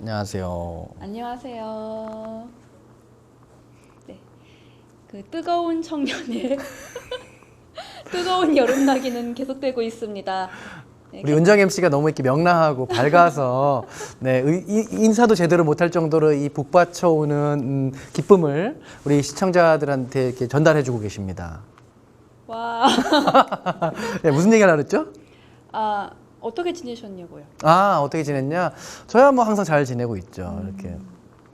안녕하세요. 안녕하세요. 네, 그 뜨거운 청년의 뜨거운 여름나기는 계속되고 있습니다. 네, 우리 은정 MC가 너무 이렇게 명랑하고 밝아서 네, 인사도 제대로 못할 정도로 이 북받쳐 오는 기쁨을 우리 시청자들한테 이렇게 전달해주고 계십니다. 와, 네, 무슨 얘기를 하랬죠? 어떻게 지내셨냐고요? 어떻게 지냈냐? 저야 뭐 항상 잘 지내고 있죠. 이렇게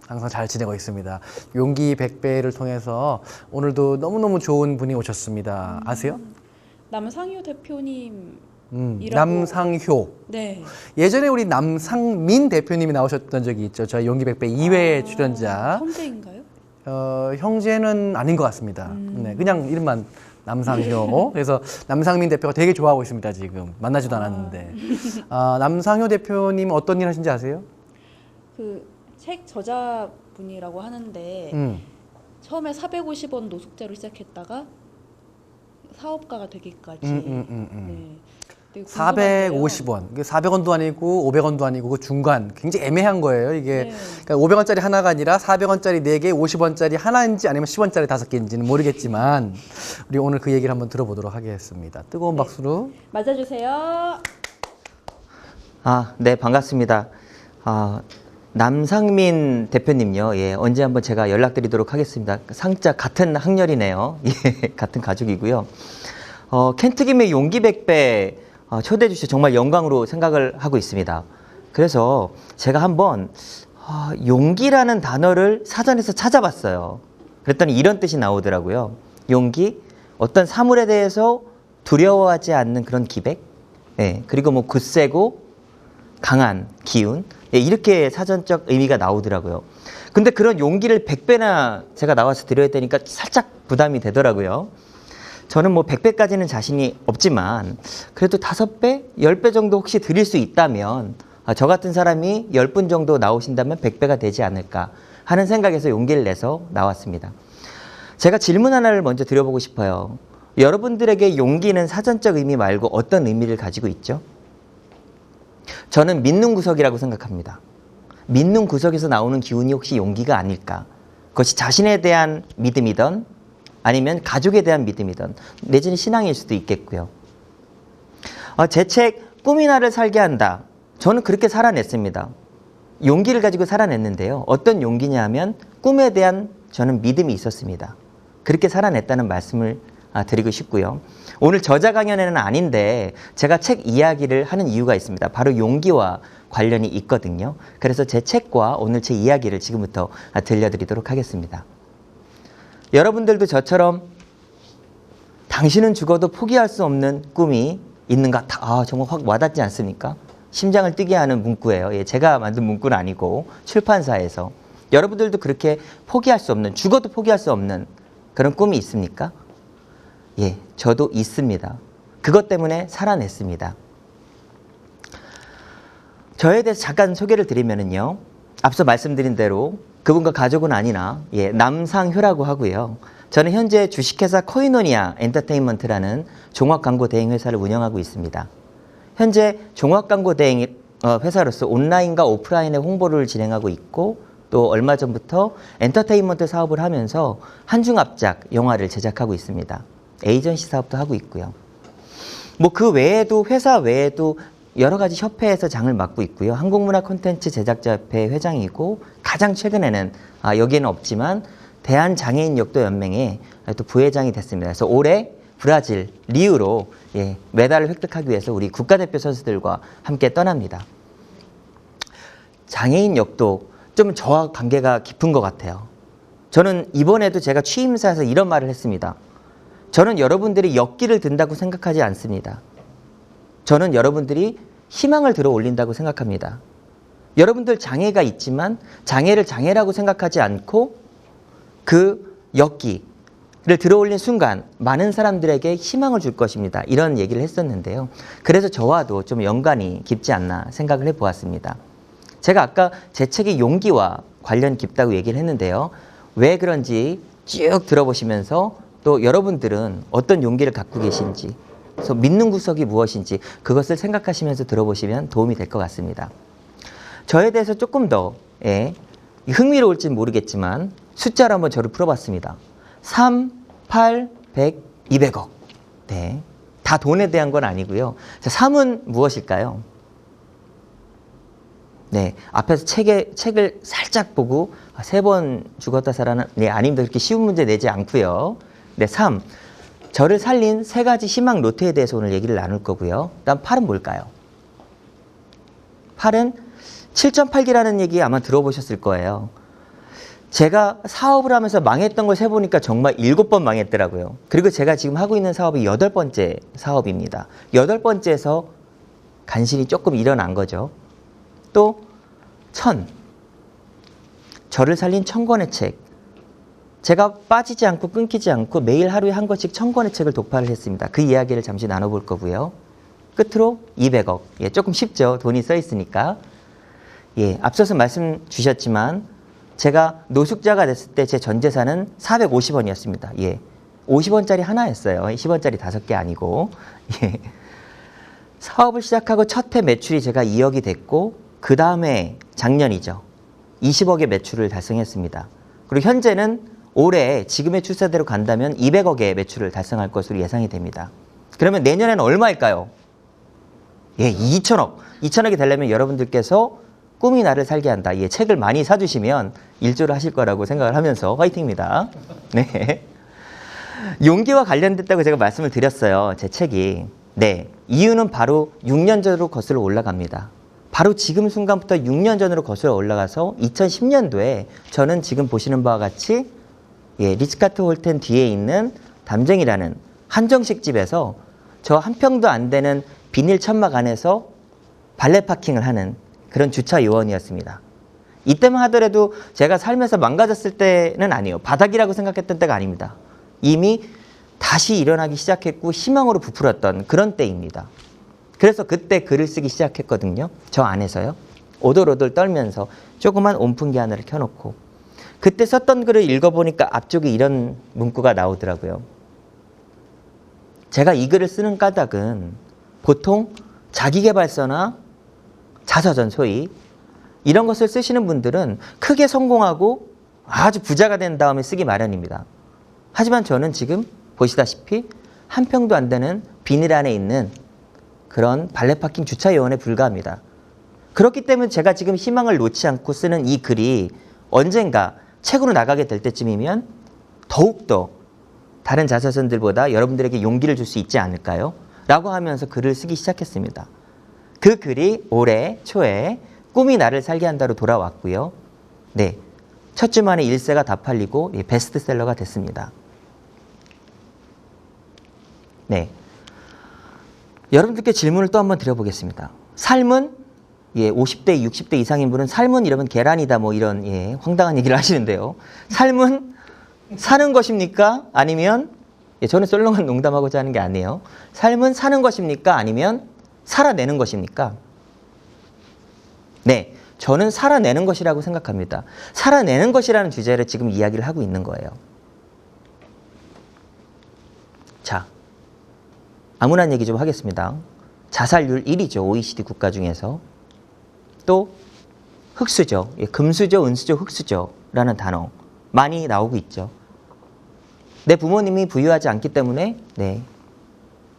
항상 잘 지내고 있습니다. 용기 100배를 통해서 오늘도 너무너무 좋은 분이 오셨습니다. 아세요? 남상효 대표님. 남상효. 네. 예전에 우리 남상민 대표님이 나오셨던 적이 있죠. 저희 용기 100배 2회 출연자. 형제인가요? 형제는 아닌 것 같습니다. 네, 그냥 이름만 남상효. 그래서 남상민 대표가 되게 좋아하고 있습니다. 지금 만나지도 않았는데. 남상효 대표님 어떤 일 하신지 아세요? 그 책 저자분이라고 하는데 처음에 450원 노숙자로 시작했다가 사업가가 되기까지. 네. 되게 궁금한데요. 450원. 400원도 아니고 500원도 아니고 그 중간 굉장히 애매한 거예요. 이게 네. 그러니까 500원짜리 하나가 아니라 400원짜리 4개, 50원짜리 하나인지 아니면 10원짜리 5개인지는 모르겠지만 우리 오늘 그 얘기를 한번 들어보도록 하겠습니다. 뜨거운 박수로 맞아주세요. 네, 반갑습니다. 남상민 대표님요. 예, 언제 한번 제가 연락드리도록 하겠습니다. 상자 같은 학렬이네요. 예, 같은 가족이고요. 켄트김의 용기 100배 초대해 주셔서 정말 영광으로 생각을 하고 있습니다. 그래서 제가 한번 용기라는 단어를 사전에서 찾아봤어요. 그랬더니 이런 뜻이 나오더라고요. 용기, 어떤 사물에 대해서 두려워하지 않는 그런 기백, 예, 그리고 뭐 굳세고 강한 기운, 예, 이렇게 사전적 의미가 나오더라고요. 근데 그런 용기를 100배나 제가 나와서 드려야 되니까 살짝 부담이 되더라고요. 저는 뭐 100배까지는 자신이 없지만 그래도 5배, 10배 정도 혹시 드릴 수 있다면 저 같은 사람이 10분 정도 나오신다면 100배가 되지 않을까 하는 생각에서 용기를 내서 나왔습니다. 제가 질문 하나를 먼저 드려보고 싶어요. 여러분들에게 용기는 사전적 의미 말고 어떤 의미를 가지고 있죠? 저는 믿는 구석이라고 생각합니다. 믿는 구석에서 나오는 기운이 혹시 용기가 아닐까? 그것이 자신에 대한 믿음이든 아니면 가족에 대한 믿음이든 내지는 신앙일 수도 있겠고요. 제 책 꿈이 나를 살게 한다. 저는 그렇게 살아냈습니다. 용기를 가지고 살아냈는데요. 어떤 용기냐 하면 꿈에 대한 저는 믿음이 있었습니다. 그렇게 살아냈다는 말씀을 드리고 싶고요. 오늘 저자 강연에는 아닌데 제가 책 이야기를 하는 이유가 있습니다. 바로 용기와 관련이 있거든요. 그래서 제 책과 오늘 제 이야기를 지금부터 들려드리도록 하겠습니다. 여러분들도 저처럼 당신은 죽어도 포기할 수 없는 꿈이 있는가? 정말 확 와닿지 않습니까? 심장을 뛰게 하는 문구예요. 예, 제가 만든 문구는 아니고 출판사에서. 여러분들도 그렇게 포기할 수 없는, 죽어도 포기할 수 없는 그런 꿈이 있습니까? 예, 저도 있습니다. 그것 때문에 살아냈습니다. 저에 대해서 잠깐 소개를 드리면요. 앞서 말씀드린 대로 그분과 가족은 아니나 남상효라고 하고요. 저는 현재 주식회사 코이노니아 엔터테인먼트라는 종합광고 대행 회사를 운영하고 있습니다. 현재 종합광고 대행 회사로서 온라인과 오프라인의 홍보를 진행하고 있고 또 얼마 전부터 엔터테인먼트 사업을 하면서 한중합작 영화를 제작하고 있습니다. 에이전시 사업도 하고 있고요. 뭐 그 외에도 회사 외에도 여러 가지 협회에서 장을 맡고 있고요. 한국문화 콘텐츠 제작자협회 회장이고 가장 최근에는 여기에는 없지만 대한장애인역도연맹의 또 부회장이 됐습니다. 그래서 올해 브라질 리우로 메달을 획득하기 위해서 우리 국가대표 선수들과 함께 떠납니다. 장애인 역도 좀 저와 관계가 깊은 것 같아요. 저는 이번에도 제가 취임사에서 이런 말을 했습니다. 저는 여러분들이 역기를 든다고 생각하지 않습니다. 저는 여러분들이 희망을 들어 올린다고 생각합니다. 여러분들 장애가 있지만 장애를 장애라고 생각하지 않고 그 역기를 들어 올린 순간 많은 사람들에게 희망을 줄 것입니다. 이런 얘기를 했었는데요. 그래서 저와도 좀 연관이 깊지 않나 생각을 해보았습니다. 제가 아까 제 책이 용기와 관련 깊다고 얘기를 했는데요. 왜 그런지 쭉 들어보시면서 또 여러분들은 어떤 용기를 갖고 계신지, 그래서 믿는 구석이 무엇인지 그것을 생각하시면서 들어보시면 도움이 될 것 같습니다. 저에 대해서 조금 더 흥미로울지 모르겠지만 숫자로 한번 저를 풀어봤습니다. 3, 8, 100, 200억. 네. 다 돈에 대한 건 아니고요. 자, 3은 무엇일까요? 네. 앞에서 책을 살짝 보고 3번 죽었다 살아나. 네, 아닙니다. 그렇게 쉬운 문제 내지 않고요. 네, 3. 저를 살린 3가지 희망 노트에 대해서 오늘 얘기를 나눌 거고요. 다음 8은 뭘까요? 8은 7.8기라는 얘기 아마 들어보셨을 거예요. 제가 사업을 하면서 망했던 걸 세보니까 정말 7번 망했더라고요. 그리고 제가 지금 하고 있는 사업이 8번째 사업입니다. 8번째에서 간신히 조금 일어난 거죠. 또 1000. 저를 살린 1000권의 책. 제가 빠지지 않고 끊기지 않고 매일 하루에 한 권씩 1000권의 책을 독파를 했습니다. 그 이야기를 잠시 나눠볼 거고요. 끝으로 200억. 예, 조금 쉽죠. 돈이 써 있으니까. 예, 앞서서 말씀 주셨지만 제가 노숙자가 됐을 때 제 전 재산은 450원이었습니다. 예. 50원짜리 하나였어요. 10원짜리 5개 아니고. 예. 사업을 시작하고 첫 해 매출이 제가 2억이 됐고 그 다음에 작년이죠. 20억의 매출을 달성했습니다. 그리고 현재는 올해 지금의 추세대로 간다면 200억의 매출을 달성할 것으로 예상이 됩니다. 그러면 내년에는 얼마일까요? 예, 2천억. 2천억이 되려면 여러분들께서 꿈이 나를 살게 한다. 예, 책을 많이 사주시면 일조를 하실 거라고 생각을 하면서 화이팅입니다. 네. 용기와 관련됐다고 제가 말씀을 드렸어요. 제 책이. 네. 이유는 바로 6년 전으로 거슬러 올라갑니다. 바로 지금 순간부터 6년 전으로 거슬러 올라가서 2010년도에 저는 지금 보시는 바와 같이 리츠카트 홀텐 뒤에 있는 담쟁이라는 한정식 집에서 저 한 평도 안 되는 비닐 천막 안에서 발레 파킹을 하는 그런 주차 요원이었습니다. 이때만 하더라도 제가 살면서 망가졌을 때는 아니에요. 바닥이라고 생각했던 때가 아닙니다. 이미 다시 일어나기 시작했고 희망으로 부풀었던 그런 때입니다. 그래서 그때 글을 쓰기 시작했거든요. 저 안에서요. 오돌오돌 떨면서 조그만 온풍기 하나를 켜놓고 그때 썼던 글을 읽어보니까 앞쪽에 이런 문구가 나오더라고요. 제가 이 글을 쓰는 까닭은 보통 자기계발서나 자서전 소위 이런 것을 쓰시는 분들은 크게 성공하고 아주 부자가 된 다음에 쓰기 마련입니다. 하지만 저는 지금 보시다시피 한 평도 안 되는 비닐 안에 있는 그런 발레 파킹 주차 요원에 불과합니다. 그렇기 때문에 제가 지금 희망을 놓지 않고 쓰는 이 글이 언젠가 책으로 나가게 될 때쯤이면 더욱더 다른 자서전들보다 여러분들에게 용기를 줄 수 있지 않을까요? 라고 하면서 글을 쓰기 시작했습니다. 그 글이 올해 초에 꿈이 나를 살게 한다로 돌아왔고요. 네, 첫 주 만에 일세가 다 팔리고 베스트셀러가 됐습니다. 네, 여러분들께 질문을 또 한번 드려보겠습니다. 삶은 50대, 60대 이상인 분은 삶은 이러면 계란이다 뭐 이런 황당한 얘기를 하시는데요. 삶은 사는 것입니까? 아니면 저는 썰렁한 농담하고자 하는 게 아니에요. 삶은 사는 것입니까? 아니면 살아내는 것입니까? 네, 저는 살아내는 것이라고 생각합니다. 살아내는 것이라는 주제를 지금 이야기를 하고 있는 거예요. 자, 아무런 얘기 좀 하겠습니다. 자살률 1위죠. OECD 국가 중에서. 또 흑수저, 금수저, 은수저, 흑수저라는 단어 많이 나오고 있죠. 내 부모님이 부유하지 않기 때문에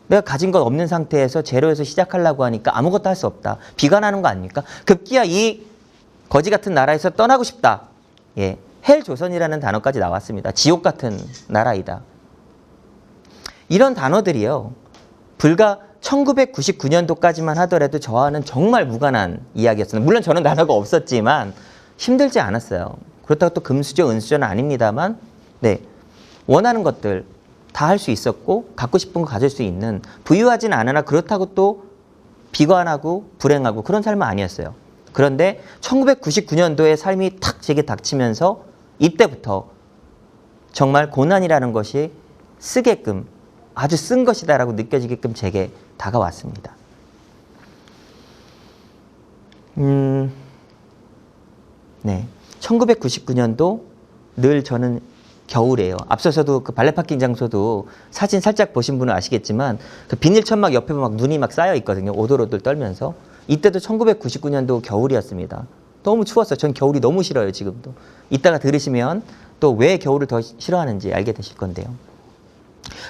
내가 가진 것 없는 상태에서 제로에서 시작하려고 하니까 아무것도 할 수 없다. 비관하는 거 아닙니까? 급기야 이 거지 같은 나라에서 떠나고 싶다. 헬조선이라는 단어까지 나왔습니다. 지옥 같은 나라이다. 이런 단어들이요. 불과 1999년도까지만 하더라도 저와는 정말 무관한 이야기였습니다. 물론 저는 단어가 없었지만 힘들지 않았어요. 그렇다고 또 금수저, 은수저는 아닙니다만 원하는 것들 다 할 수 있었고 갖고 싶은 거 가질 수 있는 부유하진 않으나 그렇다고 또 비관하고 불행하고 그런 삶은 아니었어요. 그런데 1999년도에 삶이 탁 제게 닥치면서 이때부터 정말 고난이라는 것이 쓰게끔 아주 쓴 것이다라고 느껴지게끔 제게 다가왔습니다. 네, 1999년도 늘 저는 겨울이에요. 앞서서도 그 발레 파킹 장소도 사진 살짝 보신 분은 아시겠지만 그 비닐 천막 옆에 막 눈이 막 쌓여 있거든요. 오돌오돌 떨면서. 이때도 1999년도 겨울이었습니다. 너무 추웠어요. 전 겨울이 너무 싫어요, 지금도. 이따가 들으시면 또 왜 겨울을 더 싫어하는지 알게 되실 건데요.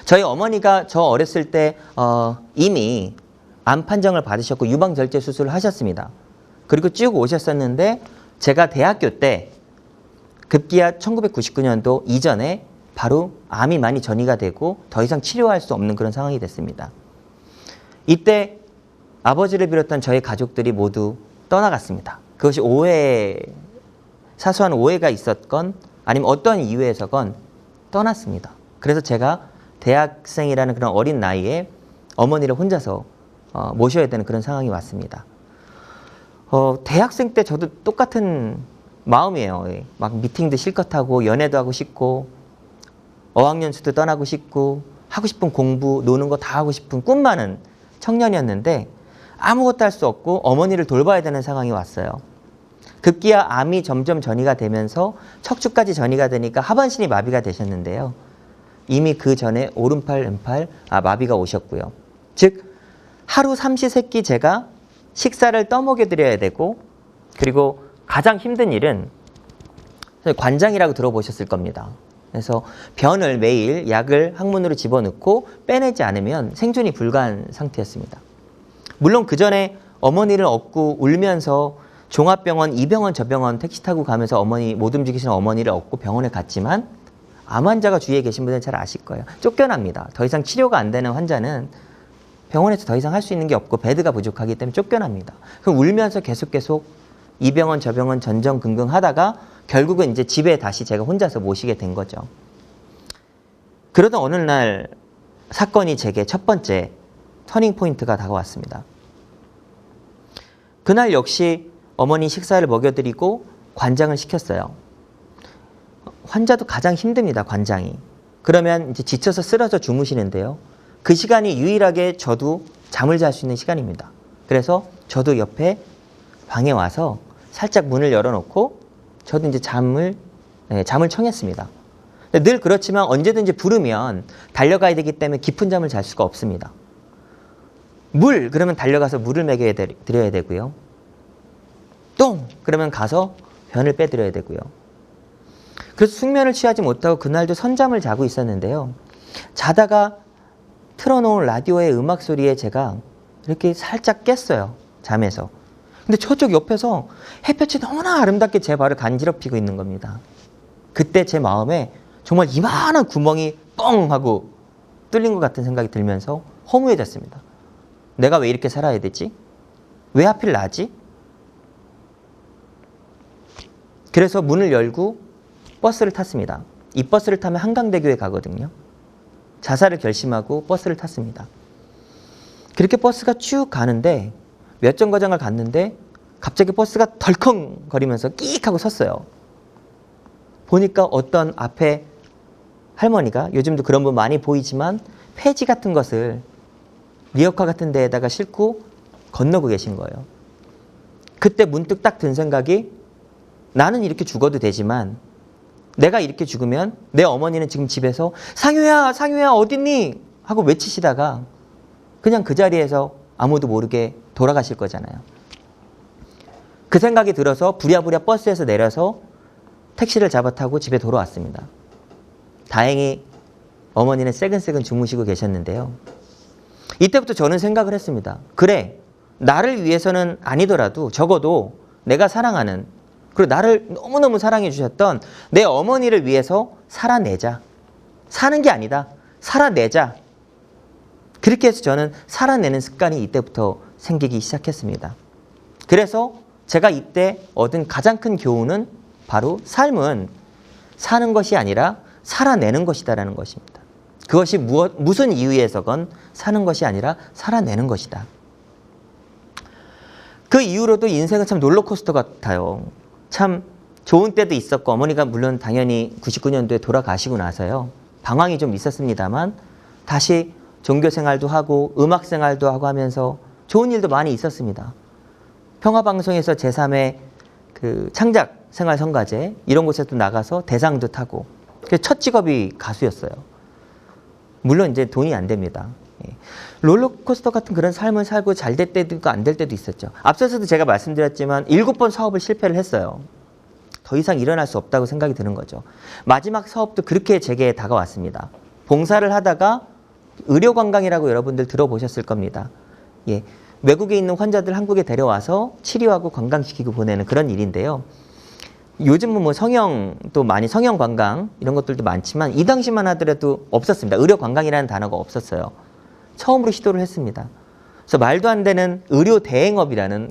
저희 어머니가 저 어렸을 때 이미 암 판정을 받으셨고 유방절제 수술을 하셨습니다. 그리고 쭉 오셨었는데 제가 대학교 때 급기야 1999년도 이전에 바로 암이 많이 전이가 되고 더 이상 치료할 수 없는 그런 상황이 됐습니다. 이때 아버지를 비롯한 저희 가족들이 모두 떠나갔습니다. 그것이 사소한 오해가 있었건 아니면 어떠한 이유에서건 떠났습니다. 그래서 제가 대학생이라는 그런 어린 나이에 어머니를 혼자서 모셔야 되는 그런 상황이 왔습니다. 대학생 때 저도 똑같은 마음이에요. 막 미팅도 실컷 하고 연애도 하고 싶고 어학연수도 떠나고 싶고 하고 싶은 공부, 노는 거 다 하고 싶은 꿈 많은 청년이었는데 아무것도 할 수 없고 어머니를 돌봐야 되는 상황이 왔어요. 급기야 암이 점점 전이가 되면서 척추까지 전이가 되니까 하반신이 마비가 되셨는데요. 이미 그 전에 오른팔, 왼팔 마비가 오셨고요. 즉 하루 삼시세끼 제가 식사를 떠먹여 드려야 되고 그리고 가장 힘든 일은 관장이라고 들어보셨을 겁니다. 그래서 변을 매일 약을 항문으로 집어넣고 빼내지 않으면 생존이 불가한 상태였습니다. 물론 그 전에 어머니를 업고 울면서 종합병원, 이 병원, 저 병원 택시 타고 가면서 어머니 못 움직이시는 어머니를 업고 병원에 갔지만 암 환자가 주위에 계신 분들은 잘 아실 거예요. 쫓겨납니다. 더 이상 치료가 안 되는 환자는 병원에서 더 이상 할 수 있는 게 없고 베드가 부족하기 때문에 쫓겨납니다. 그럼 울면서 계속 이 병원 저 병원 전전긍긍 하다가 결국은 이제 집에 다시 제가 혼자서 모시게 된 거죠. 그러던 어느 날 사건이 제게 첫 번째 터닝 포인트가 다가왔습니다. 그날 역시 어머니 식사를 먹여드리고 관장을 시켰어요. 환자도 가장 힘듭니다, 관장이. 그러면 이제 지쳐서 쓰러져 주무시는데요. 그 시간이 유일하게 저도 잠을 잘 수 있는 시간입니다. 그래서 저도 옆에 방에 와서 살짝 문을 열어놓고 저도 이제 잠을 청했습니다. 늘 그렇지만 언제든지 부르면 달려가야 되기 때문에 깊은 잠을 잘 수가 없습니다. 그러면 달려가서 물을 먹여 드려야 되고요. 똥! 그러면 가서 변을 빼드려야 되고요. 그래서 숙면을 취하지 못하고 그날도 선잠을 자고 있었는데요. 자다가 틀어놓은 라디오의 음악 소리에 제가 이렇게 살짝 깼어요. 잠에서. 근데 저쪽 옆에서 햇볕이 너무나 아름답게 제 발을 간지럽히고 있는 겁니다. 그때 제 마음에 정말 이만한 구멍이 뻥 하고 뚫린 것 같은 생각이 들면서 허무해졌습니다. 내가 왜 이렇게 살아야 되지? 왜 하필 나지? 그래서 문을 열고 버스를 탔습니다. 이 버스를 타면 한강대교에 가거든요. 자살을 결심하고 버스를 탔습니다. 그렇게 버스가 쭉 가는데 몇 정거장을 갔는데 갑자기 버스가 덜컹거리면서 끼익 하고 섰어요. 보니까 어떤 앞에 할머니가, 요즘도 그런 분 많이 보이지만 폐지 같은 것을 리어카 같은 데에다가 싣고 건너고 계신 거예요. 그때 문득 딱 든 생각이, 나는 이렇게 죽어도 되지만 내가 이렇게 죽으면 내 어머니는 지금 집에서 상효야, 상효야 어딨니? 하고 외치시다가 그냥 그 자리에서 아무도 모르게 돌아가실 거잖아요. 그 생각이 들어서 부랴부랴 버스에서 내려서 택시를 잡아 타고 집에 돌아왔습니다. 다행히 어머니는 새근새근 주무시고 계셨는데요. 이때부터 저는 생각을 했습니다. 그래, 나를 위해서는 아니더라도 적어도 내가 사랑하는, 그리고 나를 너무너무 사랑해 주셨던 내 어머니를 위해서 살아내자. 사는 게 아니다. 살아내자. 그렇게 해서 저는 살아내는 습관이 이때부터 생기기 시작했습니다. 그래서 제가 이때 얻은 가장 큰 교훈은 바로 삶은 사는 것이 아니라 살아내는 것이다라는 것입니다. 그것이 무슨 이유에서건 사는 것이 아니라 살아내는 것이다. 그 이후로도 인생은 참 롤러코스터 같아요. 참 좋은 때도 있었고, 어머니가 물론 당연히 99년도에 돌아가시고 나서요, 방황이 좀 있었습니다만 다시 종교생활도 하고 음악생활도 하고 하면서 좋은 일도 많이 있었습니다. 평화방송에서 제3회 그 창작생활성가제 이런 곳에도 나가서 대상도 타고, 첫 직업이 가수였어요. 물론 이제 돈이 안 됩니다. 롤러코스터 같은 그런 삶을 살고 잘 될 때도 있고 안 될 때도 있었죠. 앞서서도 제가 말씀드렸지만 7번 사업을 실패를 했어요. 더 이상 일어날 수 없다고 생각이 드는 거죠. 마지막 사업도 그렇게 제게 다가왔습니다. 봉사를 하다가 의료관광이라고 여러분들 들어보셨을 겁니다. 예, 외국에 있는 환자들 한국에 데려와서 치료하고 관광시키고 보내는 그런 일인데요. 요즘은 뭐 성형 또 많이 성형 관광 이런 것들도 많지만 이 당시만 하더라도 없었습니다. 의료관광이라는 단어가 없었어요. 처음으로 시도를 했습니다. 그래서 말도 안 되는 의료 대행업이라는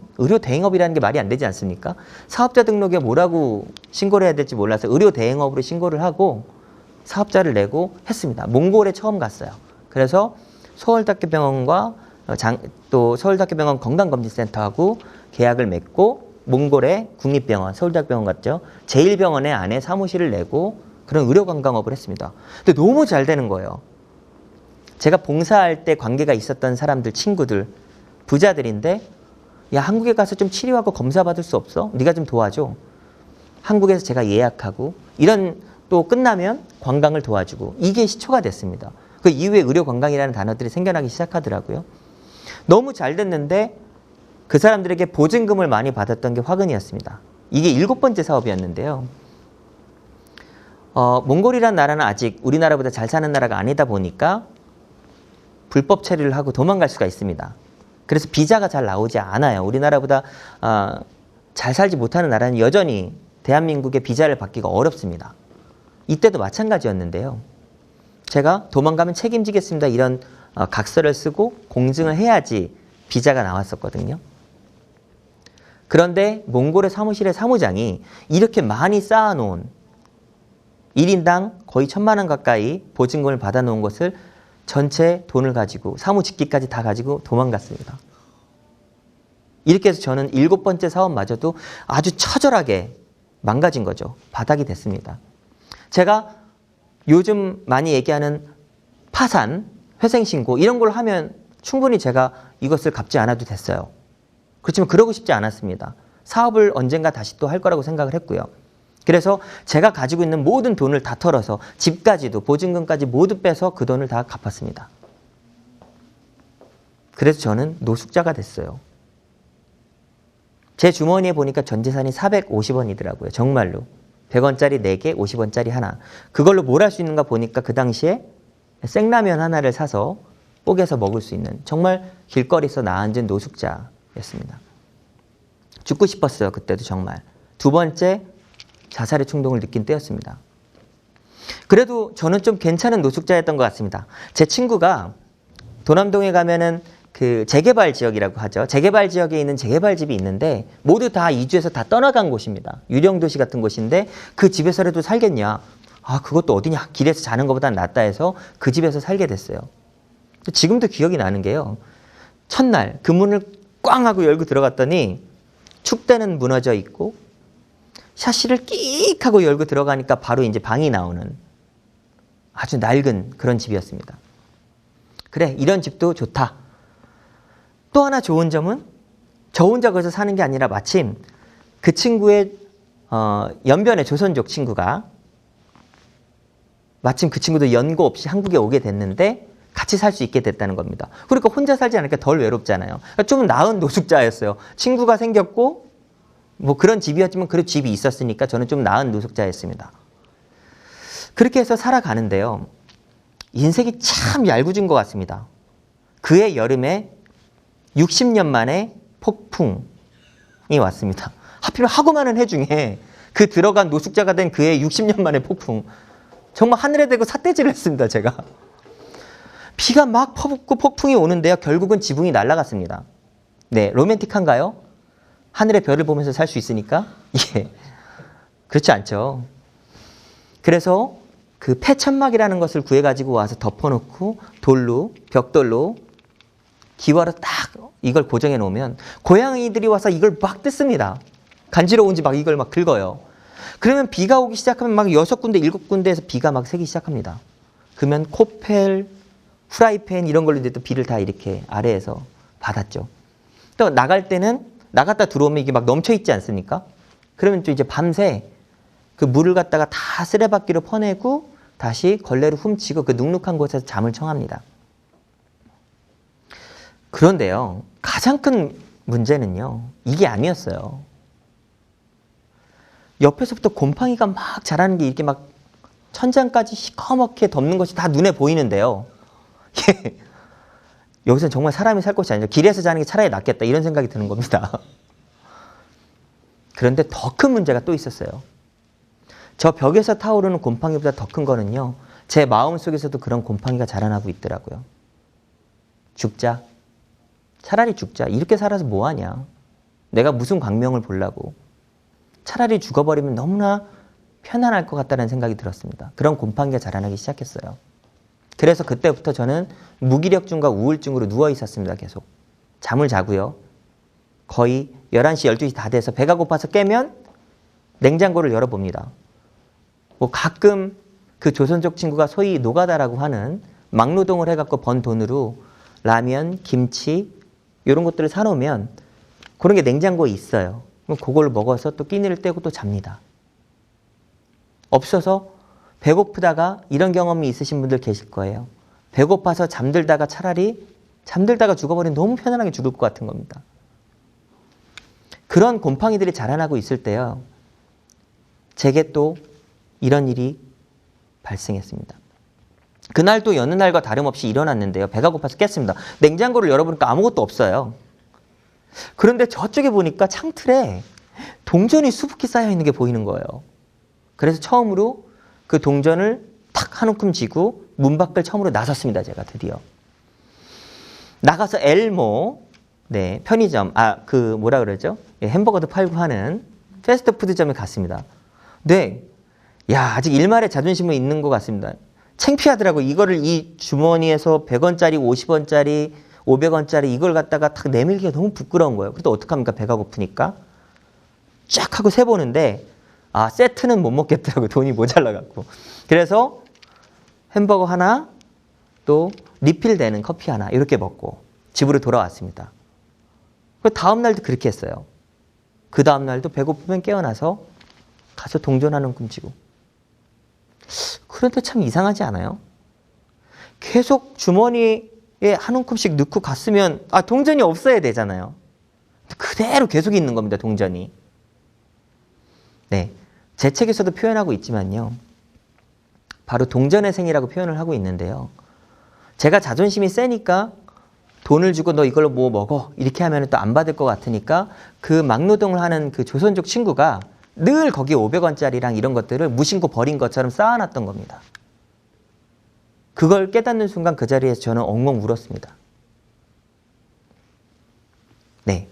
게 말이 안 되지 않습니까? 사업자 등록에 뭐라고 신고를 해야 될지 몰라서 의료 대행업으로 신고를 하고 사업자를 내고 했습니다. 몽골에 처음 갔어요. 그래서 서울대학교병원과 또 서울대학교병원 건강검진센터하고 계약을 맺고 몽골의 국립병원, 서울대학병원 같죠? 제1병원의 안에 사무실을 내고 그런 의료관광업을 했습니다. 근데 너무 잘 되는 거예요. 제가 봉사할 때 관계가 있었던 사람들, 친구들, 부자들인데 야, 한국에 가서 좀 치료하고 검사 받을 수 없어? 네가 좀 도와줘. 한국에서 제가 예약하고 이런 또 끝나면 관광을 도와주고 이게 시초가 됐습니다. 그 이후에 의료관광이라는 단어들이 생겨나기 시작하더라고요. 너무 잘 됐는데 그 사람들에게 보증금을 많이 받았던 게 화근이었습니다. 이게 7번째 사업이었는데요. 몽골이라는 나라는 아직 우리나라보다 잘 사는 나라가 아니다 보니까 불법 체류를 하고 도망갈 수가 있습니다. 그래서 비자가 잘 나오지 않아요. 우리나라보다 잘 살지 못하는 나라는 여전히 대한민국의 비자를 받기가 어렵습니다. 이때도 마찬가지였는데요. 제가 도망가면 책임지겠습니다. 이런 각서를 쓰고 공증을 해야지 비자가 나왔었거든요. 그런데 몽골의 사무실의 사무장이 이렇게 많이 쌓아놓은 1인당 거의 1,000만 원 가까이 보증금을 받아놓은 것을 전체 돈을 가지고 사무직기까지 다 가지고 도망갔습니다. 이렇게 해서 저는 7번째 사업마저도 아주 처절하게 망가진 거죠. 바닥이 됐습니다. 제가 요즘 많이 얘기하는 파산, 회생신고 이런 걸 하면 충분히 제가 이것을 갚지 않아도 됐어요. 그렇지만 그러고 싶지 않았습니다. 사업을 언젠가 다시 또 할 거라고 생각을 했고요. 그래서 제가 가지고 있는 모든 돈을 다 털어서 집까지도 보증금까지 모두 빼서 그 돈을 다 갚았습니다. 그래서 저는 노숙자가 됐어요. 제 주머니에 보니까 전 재산이 450원이더라고요. 정말로. 100원짜리 4개, 50원짜리 하나. 그걸로 뭘 할 수 있는가 보니까 그 당시에 생라면 하나를 사서 뽀개서 먹을 수 있는 정말 길거리에서 나앉은 노숙자였습니다. 죽고 싶었어요. 그때도 정말. 2번째 자살의 충동을 느낀 때였습니다. 그래도 저는 좀 괜찮은 노숙자였던 것 같습니다. 제 친구가 도남동에 가면은 그 재개발 지역이라고 하죠. 재개발 지역에 있는 재개발집이 있는데 모두 다 이주해서 다 떠나간 곳입니다. 유령도시 같은 곳인데 그 집에서라도 살겠냐. 아, 그것도 어디냐. 길에서 자는 것보단 낫다 해서 그 집에서 살게 됐어요. 지금도 기억이 나는 게요. 첫날 그 문을 꽝 하고 열고 들어갔더니 축대는 무너져 있고 샤시를 끽 하고 열고 들어가니까 바로 이제 방이 나오는 아주 낡은 그런 집이었습니다. 그래, 이런 집도 좋다. 또 하나 좋은 점은 저 혼자 거기서 사는 게 아니라 마침 그 친구의 연변의 조선족 친구가 마침 그 친구도 연고 없이 한국에 오게 됐는데 같이 살 수 있게 됐다는 겁니다. 그러니까 혼자 살지 않으니까 덜 외롭잖아요. 그러니까 좀 나은 노숙자였어요. 친구가 생겼고 뭐 그런 집이었지만 그런 집이 있었으니까 저는 좀 나은 노숙자였습니다. 그렇게 해서 살아가는데요. 인생이 참 얄궂은 것 같습니다. 그해 여름에 60년 만에 폭풍이 왔습니다. 하필 하고 많은 해 중에 그 들어간 노숙자가 된 그해 60년 만에 폭풍. 정말 하늘에 대고 삿대질을 했습니다. 제가. 비가 막 퍼붓고 폭풍이 오는데요. 결국은 지붕이 날아갔습니다. 네, 로맨틱한가요? 하늘의 별을 보면서 살 수 있으니까? 예, 그렇지 않죠. 그래서 그 폐천막이라는 것을 구해가지고 와서 덮어놓고 돌로, 벽돌로 기와로 딱 이걸 고정해 놓으면 고양이들이 와서 이걸 막 뜯습니다. 간지러운지 막 이걸 막 긁어요. 그러면 비가 오기 시작하면 막 6군데, 7군데에서 비가 막 새기 시작합니다. 그러면 코펠, 프라이팬 이런 걸로 이제 또 비를 다 이렇게 아래에서 받았죠. 또 나갈 때는 나갔다 들어오면 이게 막 넘쳐 있지 않습니까? 그러면 또 이제 밤새 그 물을 갖다가 다 쓰레받기로 퍼내고 다시 걸레로 훔치고 그 눅눅한 곳에서 잠을 청합니다. 그런데요, 가장 큰 문제는요, 이게 아니었어요. 옆에서부터 곰팡이가 막 자라는 게 이렇게 막 천장까지 시커멓게 덮는 것이 다 눈에 보이는데요. 여기서는 정말 사람이 살 곳이 아니죠. 길에서 자는 게 차라리 낫겠다 이런 생각이 드는 겁니다. 그런데 더 큰 문제가 또 있었어요. 저 벽에서 타오르는 곰팡이보다 더 큰 거는요, 제 마음속에서도 그런 곰팡이가 자라나고 있더라고요. 죽자. 차라리 죽자. 이렇게 살아서 뭐하냐. 내가 무슨 광명을 보려고. 차라리 죽어버리면 너무나 편안할 것 같다는 생각이 들었습니다. 그런 곰팡이가 자라나기 시작했어요. 그래서 그때부터 저는 무기력증과 우울증으로 누워 있었습니다. 계속. 잠을 자고요. 거의 11시, 12시 다 돼서 배가 고파서 깨면 냉장고를 열어봅니다. 뭐 가끔 그 조선족 친구가 소위 노가다라고 하는 막노동을 해갖고 번 돈으로 라면, 김치 이런 것들을 사놓으면 그런 게 냉장고에 있어요. 그럼 그걸 먹어서 또 끼니를 떼고 또 잡니다. 없어서 배고프다가 이런 경험이 있으신 분들 계실 거예요. 배고파서 잠들다가 차라리 잠들다가 죽어버리면 너무 편안하게 죽을 것 같은 겁니다. 그런 곰팡이들이 자라나고 있을 때요, 제게 또 이런 일이 발생했습니다. 그날도 여느 날과 다름없이 일어났는데요. 배가 고파서 깼습니다. 냉장고를 열어보니까 아무것도 없어요. 그런데 저쪽에 보니까 창틀에 동전이 수북히 쌓여 있는 게 보이는 거예요. 그래서 처음으로 그 동전을 탁 한 움큼 쥐고 문 밖을 처음으로 나섰습니다. 제가 드디어. 나가서 엘모, 네, 편의점, 뭐라 그러죠? 예, 햄버거도 팔고 하는 패스트푸드점에 갔습니다. 네, 야, 아직 일말의 자존심은 있는 것 같습니다. 창피하더라고. 이거를 이 주머니에서 100원짜리, 50원짜리, 500원짜리 이걸 갖다가 탁 내밀기가 너무 부끄러운 거예요. 그래도 어떡합니까? 배가 고프니까. 쫙 하고 세보는데 세트는 못 먹겠더라고요. 돈이 모자라갖고. 그래서 햄버거 하나, 또 리필되는 커피 하나 이렇게 먹고 집으로 돌아왔습니다. 그 다음 날도 그렇게 했어요. 그 다음 날도 배고프면 깨어나서 가서 동전 한 움큼 쥐고. 그런데 참 이상하지 않아요? 계속 주머니에 한 움큼씩 넣고 갔으면 동전이 없어야 되잖아요. 그대로 계속 있는 겁니다. 동전이. 네, 제 책에서도 표현하고 있지만요. 바로 동전의 생이라고 표현을 하고 있는데요. 제가 자존심이 세니까 돈을 주고 너 이걸로 뭐 먹어 이렇게 하면 또 안 받을 것 같으니까 그 막노동을 하는 그 조선족 친구가 늘 거기에 500원짜리랑 이런 것들을 무심코 버린 것처럼 쌓아놨던 겁니다. 그걸 깨닫는 순간 그 자리에서 저는 엉엉 울었습니다. 네,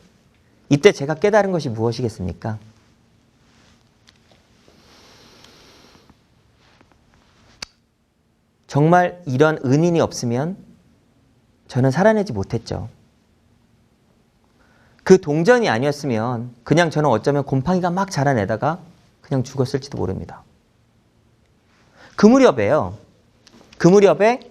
이때 제가 깨달은 것이 무엇이겠습니까? 정말 이런 은인이 없으면 저는 살아내지 못했죠. 그 동전이 아니었으면 그냥 저는 어쩌면 곰팡이가 막 자라내다가 그냥 죽었을지도 모릅니다. 그 무렵에요. 그 무렵에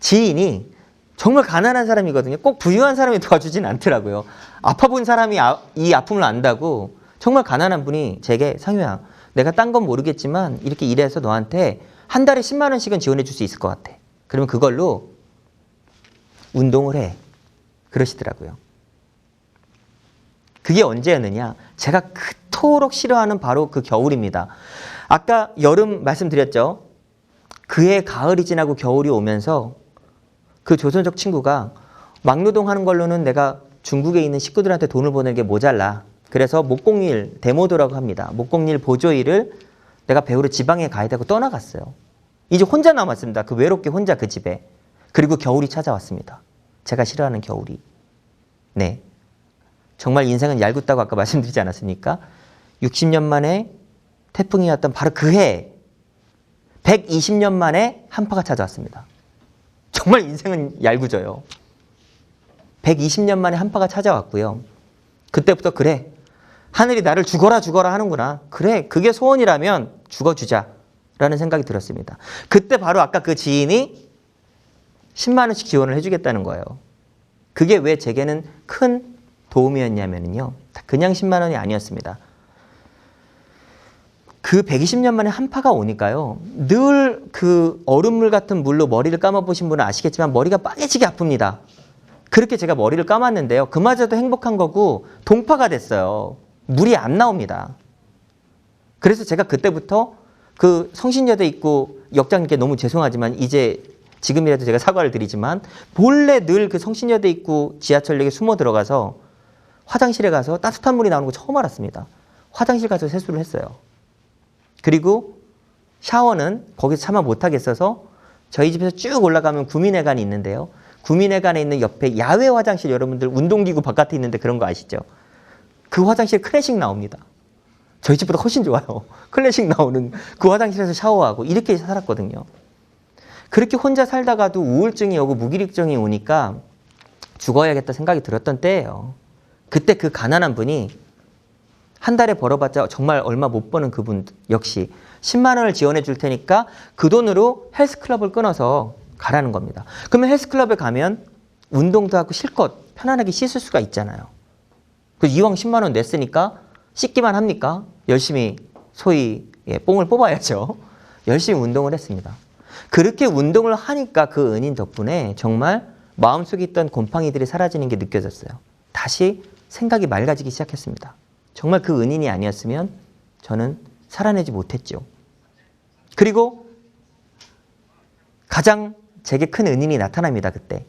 지인이 정말 가난한 사람이거든요. 꼭 부유한 사람이 도와주진 않더라고요. 아파 본 사람이 이 아픔을 안다고 정말 가난한 분이 제게 상효야, 내가 딴 건 모르겠지만 이렇게 일해서 너한테 한 달에 10만 원씩은 지원해 줄 수 있을 것 같아. 그러면 그걸로 운동을 해. 그러시더라고요. 그게 언제였느냐? 제가 그토록 싫어하는 바로 그 겨울입니다. 아까 여름 말씀드렸죠? 그해 가을이 지나고 겨울이 오면서 그 조선족 친구가 막노동하는 걸로는 내가 중국에 있는 식구들한테 돈을 보내는 게 모자라. 그래서 목공일 데모도라고 합니다. 목공일 보조일을 내가 배우러 지방에 가야 되고 떠나갔어요. 이제 혼자 남았습니다. 그 외롭게 혼자 그 집에. 그리고 겨울이 찾아왔습니다. 제가 싫어하는 겨울이. 네, 정말 인생은 얄궂다고 아까 말씀드리지 않았습니까? 60년 만에 태풍이 왔던 바로 그 해 120년 만에 한파가 찾아왔습니다. 정말 인생은 얄궂어요. 120년 만에 한파가 찾아왔고요. 그때부터 그래, 하늘이 나를 죽어라 죽어라 하는구나. 그래, 그게 소원이라면 죽어주자 라는 생각이 들었습니다. 그때 바로 아까 그 지인이 10만 원씩 지원을 해주겠다는 거예요. 그게 왜 제게는 큰 도움이었냐면요, 그냥 10만 원이 아니었습니다. 그 120년 만에 한파가 오니까요, 늘 그 얼음물 같은 물로 머리를 감아보신 분은 아시겠지만 머리가 빨개지게 아픕니다. 그렇게 제가 머리를 감았는데요. 그마저도 행복한 거고 동파가 됐어요. 물이 안 나옵니다. 그래서 제가 그때부터 그 성신여대 입구 역장님께 너무 죄송하지만 이제 지금이라도 제가 사과를 드리지만 본래 늘 그 성신여대 입구 지하철역에 숨어 들어가서 화장실에 가서 따뜻한 물이 나오는 거 처음 알았습니다. 화장실 가서 세수를 했어요. 그리고 샤워는 거기서 차마 못하겠어서 저희 집에서 쭉 올라가면 구민회관이 있는데요. 구민회관에 있는 옆에 야외 화장실, 여러분들 운동기구 바깥에 있는데 그런 거 아시죠? 그 화장실 클래식 나옵니다. 저희 집보다 훨씬 좋아요. 클래식 나오는 그 화장실에서 샤워하고 이렇게 살았거든요. 그렇게 혼자 살다가도 우울증이 오고 무기력증이 오니까 죽어야겠다 생각이 들었던 때예요. 그때 그 가난한 분이 한 달에 벌어봤자 정말 얼마 못 버는 그분 역시 10만 원을 지원해 줄 테니까 그 돈으로 헬스클럽을 끊어서 가라는 겁니다. 그러면 헬스클럽에 가면 운동도 하고 실컷 편안하게 씻을 수가 있잖아요. 그 이왕 10만 원 냈으니까 씻기만 합니까? 열심히 소위 뽕을 뽑아야죠. 열심히 운동을 했습니다. 그렇게 운동을 하니까 그 은인 덕분에 정말 마음속에 있던 곰팡이들이 사라지는 게 느껴졌어요. 다시 생각이 맑아지기 시작했습니다. 정말 그 은인이 아니었으면 저는 살아내지 못했죠. 그리고 가장 제게 큰 은인이 나타납니다. 그때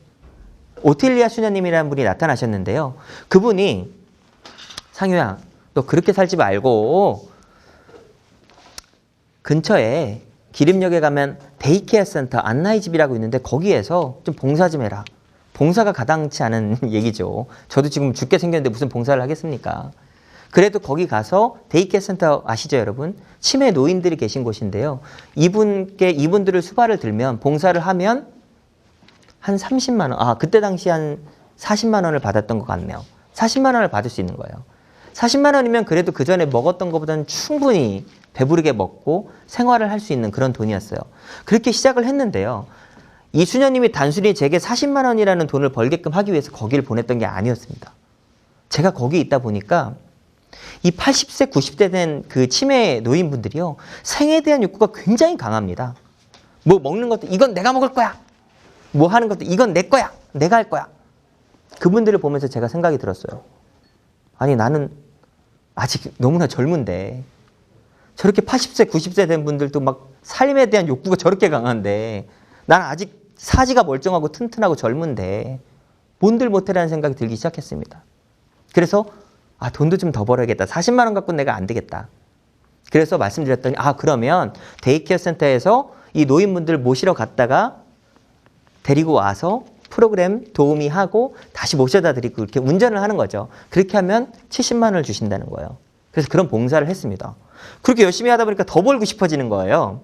오틸리아 수녀님이라는 분이 나타나셨는데요. 그분이 상효야, 너 그렇게 살지 말고 근처에 기름역에 가면 데이케어 센터 안나이집이라고 있는데 거기에서 좀 봉사 좀 해라. 봉사가 가당치 않은 얘기죠. 저도 지금 죽게 생겼는데 무슨 봉사를 하겠습니까? 그래도 거기 가서 데이케어 센터 아시죠, 여러분? 치매 노인들이 계신 곳인데요. 이분들을 수발을 들면 봉사를 하면 한 30만 원, 그때 당시 한 40만 원을 받았던 것 같네요. 40만 원을 받을 수 있는 거예요. 40만 원이면 그래도 그 전에 먹었던 것보다는 충분히 배부르게 먹고 생활을 할 수 있는 그런 돈이었어요. 그렇게 시작을 했는데요. 이 수녀님이 단순히 제게 40만 원이라는 돈을 벌게끔 하기 위해서 거기를 보냈던 게 아니었습니다. 제가 거기 있다 보니까 이 80세, 90대 된 그 치매 노인분들이요. 생에 대한 욕구가 굉장히 강합니다. 뭐 먹는 것도 이건 내가 먹을 거야. 뭐 하는 것도 이건 내 거야. 내가 할 거야. 그분들을 보면서 제가 생각이 들었어요. 아니 나는 아직 너무나 젊은데 저렇게 80세, 90세 된 분들도 막 삶에 대한 욕구가 저렇게 강한데 난 아직 사지가 멀쩡하고 튼튼하고 젊은데 뭔들 못해라는 생각이 들기 시작했습니다. 그래서 돈도 좀 더 벌어야겠다. 40만 원 갖고는 내가 안 되겠다. 그래서 말씀드렸더니 그러면 데이케어 센터에서 이 노인분들 모시러 갔다가 데리고 와서 프로그램 도우미 하고 다시 모셔다 드리고 이렇게 운전을 하는 거죠. 그렇게 하면 70만 원을 주신다는 거예요. 그래서 그런 봉사를 했습니다. 그렇게 열심히 하다 보니까 더 벌고 싶어지는 거예요.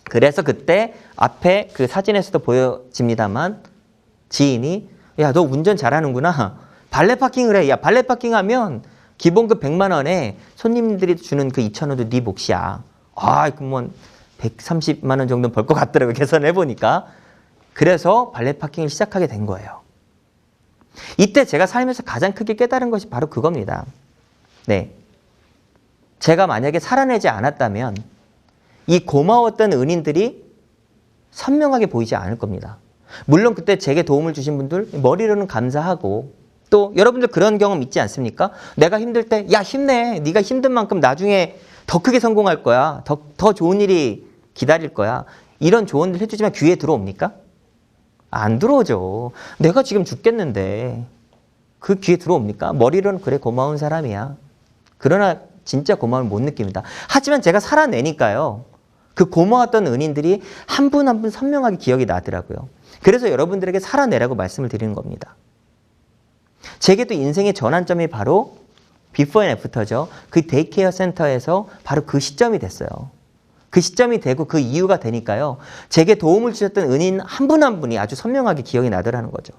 그래서 그때 앞에 그 사진에서도 보여집니다만 지인이 야, 너 운전 잘하는구나. 발레 파킹을 해. 야, 발레 파킹하면 기본급 100만 원에 손님들이 주는 그 2,000원도 네 몫이야. 그러면 130만 원 정도 벌 것 같더라고요. 계산을 해보니까. 그래서 발레 파킹을 시작하게 된 거예요. 이때 제가 살면서 가장 크게 깨달은 것이 바로 그겁니다. 네. 제가 만약에 살아내지 않았다면 이 고마웠던 은인들이 선명하게 보이지 않을 겁니다. 물론 그때 제게 도움을 주신 분들 머리로는 감사하고 또 여러분들 그런 경험 있지 않습니까? 내가 힘들 때 야 힘내. 네가 힘든 만큼 나중에 더 크게 성공할 거야. 더 좋은 일이 기다릴 거야. 이런 조언들 해주지만 귀에 들어옵니까? 안 들어오죠. 내가 지금 죽겠는데 그 귀에 들어옵니까? 머리로는 그래 고마운 사람이야. 그러나 진짜 고마움을 못 느낍니다. 하지만 제가 살아내니까요. 그 고마웠던 은인들이 한 분 한 분 선명하게 기억이 나더라고요. 그래서 여러분들에게 살아내라고 말씀을 드리는 겁니다. 제게도 인생의 전환점이 바로 비포 앤 애프터죠. 그 데이케어 센터에서 바로 그 시점이 됐어요. 그 시점이 되고 그 이유가 되니까요. 제게 도움을 주셨던 은인 한 분 한 분이 아주 선명하게 기억이 나더라는 거죠.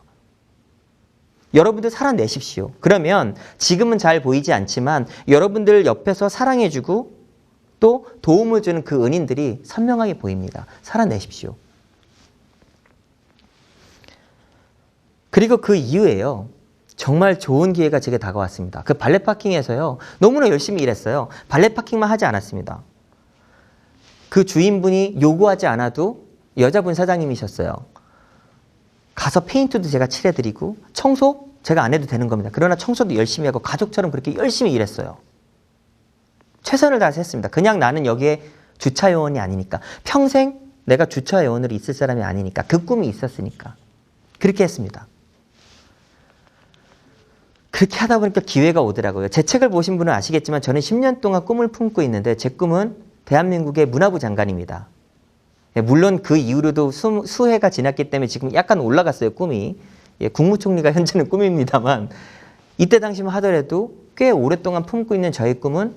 여러분들 살아내십시오. 그러면 지금은 잘 보이지 않지만 여러분들 옆에서 사랑해주고 또 도움을 주는 그 은인들이 선명하게 보입니다. 살아내십시오. 그리고 그 이후에요. 정말 좋은 기회가 제게 다가왔습니다. 그 발레 파킹에서요. 너무나 열심히 일했어요. 발레 파킹만 하지 않았습니다. 그 주인분이 요구하지 않아도 여자분 사장님이셨어요. 가서 페인트도 제가 칠해드리고 청소 제가 안 해도 되는 겁니다. 그러나 청소도 열심히 하고 가족처럼 그렇게 열심히 일했어요. 최선을 다해서 했습니다. 그냥 나는 여기에 주차 요원이 아니니까, 평생 내가 주차 요원으로 있을 사람이 아니니까, 그 꿈이 있었으니까 그렇게 했습니다. 그렇게 하다 보니까 기회가 오더라고요. 제 책을 보신 분은 아시겠지만 저는 10년 동안 꿈을 품고 있는데 제 꿈은 대한민국의 문화부 장관입니다. 물론 그 이후로도 수해가 지났기 때문에 지금 약간 올라갔어요, 꿈이. 국무총리가 현재는 꿈입니다만, 이때 당시만 하더라도 꽤 오랫동안 품고 있는 저의 꿈은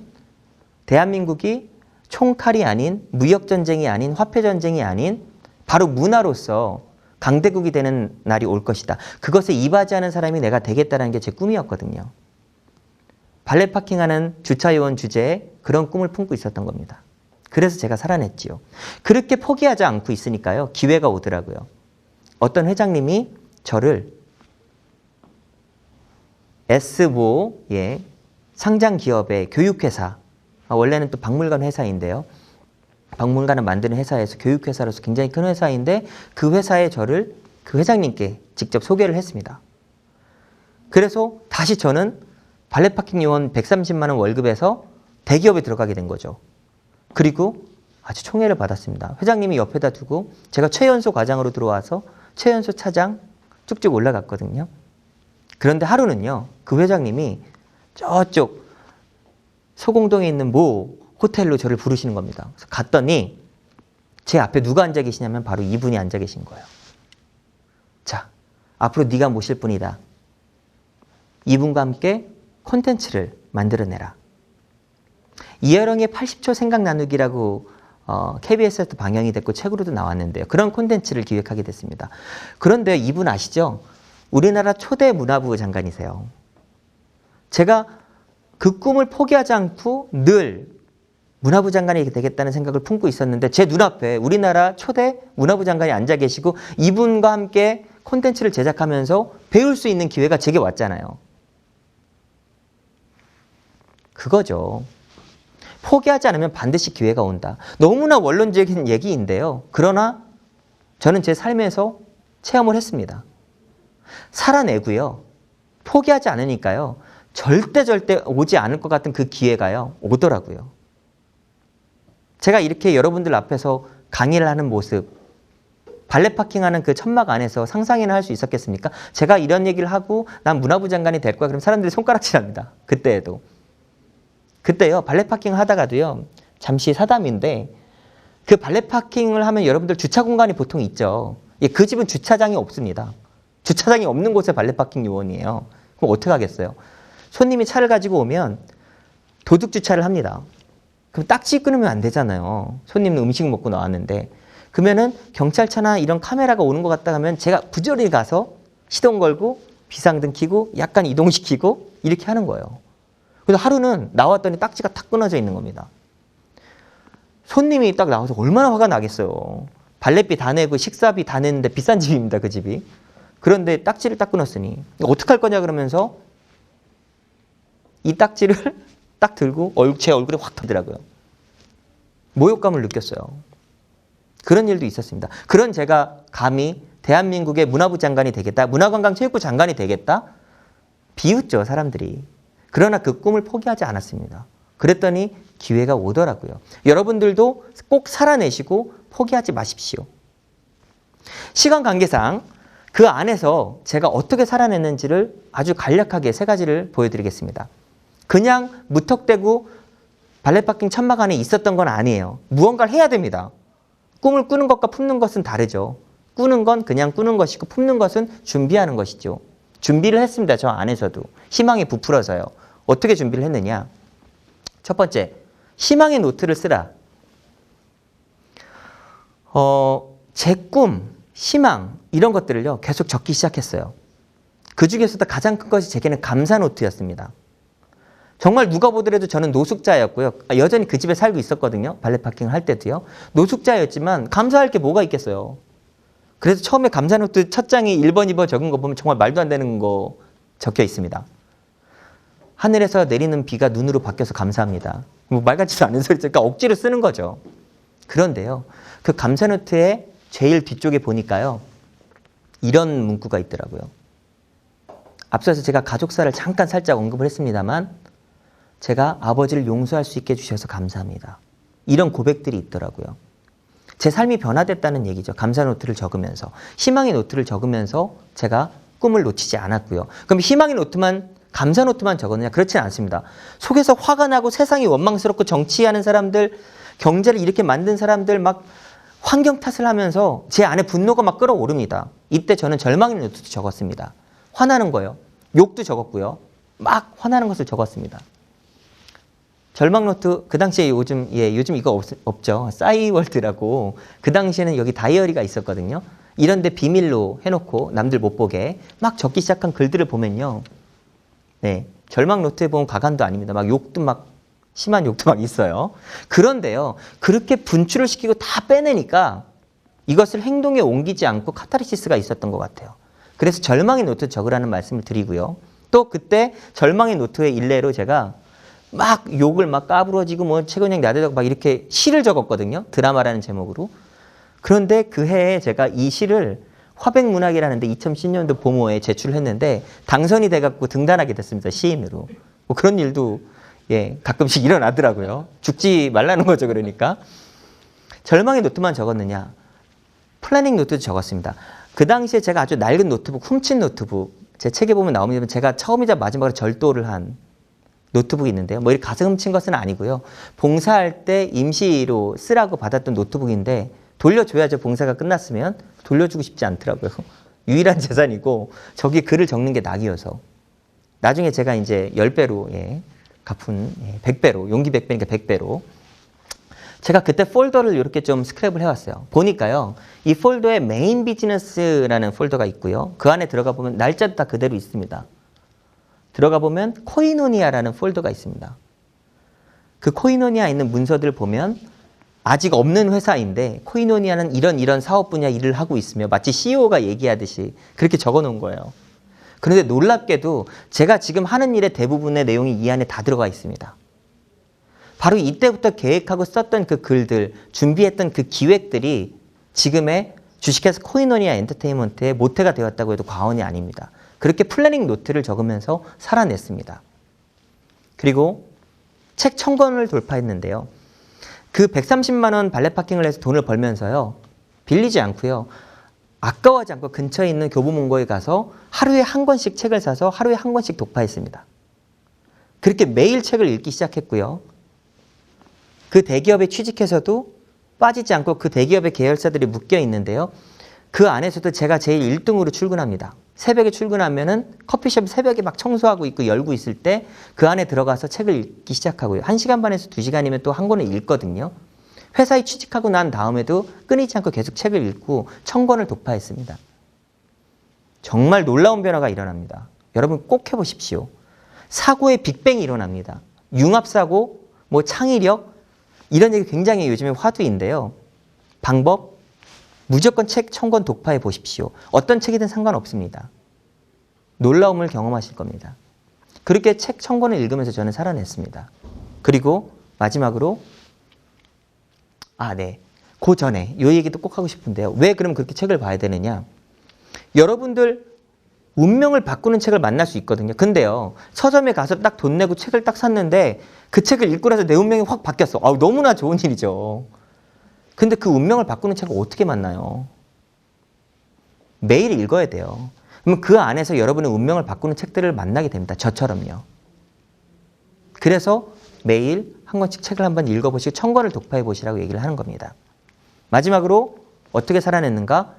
대한민국이 총칼이 아닌, 무역전쟁이 아닌, 화폐전쟁이 아닌 바로 문화로서 강대국이 되는 날이 올 것이다. 그것에 이바지하는 사람이 내가 되겠다는 게 제 꿈이었거든요. 발렛 파킹하는 주차요원 주제에 그런 꿈을 품고 있었던 겁니다. 그래서 제가 살아냈지요. 그렇게 포기하지 않고 있으니까요, 기회가 오더라고요. 어떤 회장님이 저를 S보의 상장 기업의 교육회사, 원래는 또 박물관 회사인데요. 박물관을 만드는 회사에서 교육회사로서 굉장히 큰 회사인데 그 회사에 저를 그 회장님께 직접 소개를 했습니다. 그래서 다시 저는 발렛 파킹 요원 130만 원 월급에서 대기업에 들어가게 된 거죠. 그리고 아주 총애를 받았습니다. 회장님이 옆에다 두고 제가 최연소 과장으로 들어와서 최연소 차장 쭉쭉 올라갔거든요. 그런데 하루는요, 그 회장님이 저쪽 소공동에 있는 모 호텔로 저를 부르시는 겁니다. 그래서 갔더니 제 앞에 누가 앉아 계시냐면 바로 이분이 앉아 계신 거예요. 자, 앞으로 네가 모실 분이다. 이분과 함께 콘텐츠를 만들어내라. 이혜령의 80초 생각 나누기라고 KBS에서 방영이 됐고 책으로도 나왔는데요. 그런 콘텐츠를 기획하게 됐습니다. 그런데 이분 아시죠? 우리나라 초대 문화부 장관이세요. 제가 그 꿈을 포기하지 않고 늘 문화부 장관이 되겠다는 생각을 품고 있었는데 제 눈앞에 우리나라 초대 문화부 장관이 앉아 계시고 이분과 함께 콘텐츠를 제작하면서 배울 수 있는 기회가 제게 왔잖아요. 그거죠. 포기하지 않으면 반드시 기회가 온다. 너무나 원론적인 얘기인데요. 그러나 저는 제 삶에서 체험을 했습니다. 살아내고요. 포기하지 않으니까요. 절대 오지 않을 것 같은 그 기회가요. 오더라고요. 제가 이렇게 여러분들 앞에서 강의를 하는 모습, 발렛 파킹하는 그 천막 안에서 상상이나 할 수 있었겠습니까? 제가 이런 얘기를 하고 난 문화부 장관이 될 거야. 그럼 사람들이 손가락질합니다. 그때에도. 그때요, 발렛 파킹 하다가도요, 잠시 사담인데, 그 발렛 파킹을 하면 여러분들 주차 공간이 보통 있죠. 그 집은 주차장이 없습니다. 주차장이 없는 곳에 발렛 파킹 요원이에요. 그럼 어떻게 하겠어요? 손님이 차를 가지고 오면 도둑 주차를 합니다. 그럼 딱지 끊으면 안 되잖아요. 손님은 음식 먹고 나왔는데. 그러면은 경찰차나 이런 카메라가 오는 것 같다 하면 제가 부지런히 가서 시동 걸고 비상등 켜고 약간 이동시키고 이렇게 하는 거예요. 그래서 하루는 나왔더니 딱지가 탁 끊어져 있는 겁니다. 손님이 딱 나와서 얼마나 화가 나겠어요. 발렛비 다 내고 식사비 다 냈는데 비싼 집입니다, 그 집이. 그런데 딱지를 딱 끊었으니 어떡할 거냐 그러면서 이 딱지를 딱 들고 제 얼굴에 확 터더라고요. 모욕감을 느꼈어요. 그런 일도 있었습니다. 그런 제가 감히 대한민국의 문화부 장관이 되겠다, 문화관광체육부 장관이 되겠다? 비웃죠, 사람들이. 그러나 그 꿈을 포기하지 않았습니다. 그랬더니 기회가 오더라고요. 여러분들도 꼭 살아내시고 포기하지 마십시오. 시간 관계상 그 안에서 제가 어떻게 살아냈는지를 아주 간략하게 세 가지를 보여드리겠습니다. 그냥 무턱대고 발렛 파킹 천막 안에 있었던 건 아니에요. 무언가를 해야 됩니다. 꿈을 꾸는 것과 품는 것은 다르죠. 꾸는 건 그냥 꾸는 것이고 품는 것은 준비하는 것이죠. 준비를 했습니다. 저 안에서도. 희망이 부풀어서요. 어떻게 준비를 했느냐. 첫 번째, 희망의 노트를 쓰라. 제 꿈, 희망 이런 것들을요. 계속 적기 시작했어요. 그 중에서도 가장 큰 것이 제게는 감사 노트였습니다. 정말 누가 보더라도 저는 노숙자였고요. 여전히 그 집에 살고 있었거든요. 발렛 파킹을 할 때도요. 노숙자였지만 감사할 게 뭐가 있겠어요. 그래서 처음에 감사 노트 첫 장이 1번, 2번 적은 거 보면 정말 말도 안 되는 거 적혀 있습니다. 하늘에서 내리는 비가 눈으로 바뀌어서 감사합니다. 뭐 말 같지도 않은 소리죠. 그러니까 억지로 쓰는 거죠. 그런데요. 그 감사 노트의 제일 뒤쪽에 보니까요. 이런 문구가 있더라고요. 앞서서 제가 가족사를 잠깐 살짝 언급을 했습니다만 제가 아버지를 용서할 수 있게 해주셔서 감사합니다. 이런 고백들이 있더라고요. 제 삶이 변화됐다는 얘기죠. 감사 노트를 적으면서. 희망의 노트를 적으면서 제가 꿈을 놓치지 않았고요. 그럼 희망의 노트만, 감사 노트만 적었느냐? 그렇지는 않습니다. 속에서 화가 나고 세상이 원망스럽고 정치하는 사람들, 경제를 이렇게 만든 사람들 막 환경 탓을 하면서 제 안에 분노가 막 끓어오릅니다. 이때 저는 절망의 노트도 적었습니다. 화나는 거예요. 욕도 적었고요. 막 화나는 것을 적었습니다. 절망 노트 그 당시에 요즘 이거 없죠. 싸이월드라고 그 당시에는 여기 다이어리가 있었거든요. 이런데 비밀로 해놓고 남들 못 보게 막 적기 시작한 글들을 보면요. 네, 절망 노트에 보면 가관도 아닙니다. 막 욕도 막 심한 욕도 막 있어요. 그런데요, 그렇게 분출을 시키고 다 빼내니까 이것을 행동에 옮기지 않고 카타르시스가 있었던 것 같아요. 그래서 절망의 노트 적으라는 말씀을 드리고요. 또 그때 절망의 노트의 일례로 제가 막 욕을 막 까부러지고 뭐 최근에 나대다고 막 이렇게 시를 적었거든요. 드라마라는 제목으로. 그런데 그 해에 제가 이 시를 화백문학이라는데 2010년도 봄호에 제출을 했는데 당선이 돼갖고 등단하게 됐습니다. 시인으로. 뭐 그런 일도 예 가끔씩 일어나더라고요. 죽지 말라는 거죠. 그러니까. 절망의 노트만 적었느냐. 플래닝 노트도 적었습니다. 그 당시에 제가 아주 낡은 노트북, 훔친 노트북. 제 책에 보면 나옵니다. 제가 처음이자 마지막으로 절도를 한 노트북이 있는데요. 뭐 이렇게 가서 훔친 것은 아니고요. 봉사할 때 임시로 쓰라고 받았던 노트북인데 돌려줘야죠. 봉사가 끝났으면. 돌려주고 싶지 않더라고요. 유일한 재산이고 저기 글을 적는 게 낙이어서. 나중에 제가 이제 10배로 예, 갚은 100배로 용기 100배니까 100배로 제가 그때 폴더를 이렇게 좀 스크랩을 해왔어요. 보니까요. 이 폴더에 메인 비즈니스라는 폴더가 있고요. 그 안에 들어가 보면 날짜도 다 그대로 있습니다. 들어가 보면 코이노니아라는 폴더가 있습니다. 그 코이노니아에 있는 문서들을 보면 아직 없는 회사인데 코이노니아는 이런 사업 분야 일을 하고 있으며 마치 CEO가 얘기하듯이 그렇게 적어 놓은 거예요. 그런데 놀랍게도 제가 지금 하는 일의 대부분의 내용이 이 안에 다 들어가 있습니다. 바로 이때부터 계획하고 썼던 그 글들, 준비했던 그 기획들이 지금의 주식회사 코이노니아 엔터테인먼트의 모태가 되었다고 해도 과언이 아닙니다. 그렇게 플래닝 노트를 적으면서 살아냈습니다. 그리고 책 1000권을 돌파했는데요. 그 130만 원 발레 파킹을 해서 돈을 벌면서요. 빌리지 않고요. 아까워하지 않고 근처에 있는 교보문고에 가서 하루에 한 권씩 책을 사서 하루에 한 권씩 독파했습니다. 그렇게 매일 책을 읽기 시작했고요. 그 대기업에 취직해서도 빠지지 않고 그 대기업의 계열사들이 묶여 있는데요. 그 안에서도 제가 제일 1등으로 출근합니다. 새벽에 출근하면은 커피숍 새벽에 막 청소하고 있고 열고 있을 때 그 안에 들어가서 책을 읽기 시작하고요. 1시간 반에서 2시간이면 또 한 권을 읽거든요. 회사에 취직하고 난 다음에도 끊이지 않고 계속 책을 읽고 1000권을 독파했습니다. 정말 놀라운 변화가 일어납니다. 여러분 꼭 해보십시오. 사고의 빅뱅이 일어납니다. 융합사고, 뭐 창의력 이런 얘기 굉장히 요즘에 화두인데요. 방법? 무조건 책 1000권 독파해 보십시오. 어떤 책이든 상관없습니다. 놀라움을 경험하실 겁니다. 그렇게 책 1000권을 읽으면서 저는 살아냈습니다. 그리고 마지막으로 그 전에 이 얘기도 꼭 하고 싶은데요. 왜 그럼 그렇게 책을 봐야 되느냐? 여러분들 운명을 바꾸는 책을 만날 수 있거든요. 근데요. 서점에 가서 딱 돈 내고 책을 딱 샀는데 그 책을 읽고 나서 내 운명이 확 바뀌었어. 너무나 좋은 일이죠. 근데 그 운명을 바꾸는 책을 어떻게 만나요? 매일 읽어야 돼요. 그러면 그 안에서 여러분의 운명을 바꾸는 책들을 만나게 됩니다. 저처럼요. 그래서 매일 한 권씩 책을 한번 읽어보시고 1000권을 독파해 보시라고 얘기를 하는 겁니다. 마지막으로 어떻게 살아냈는가?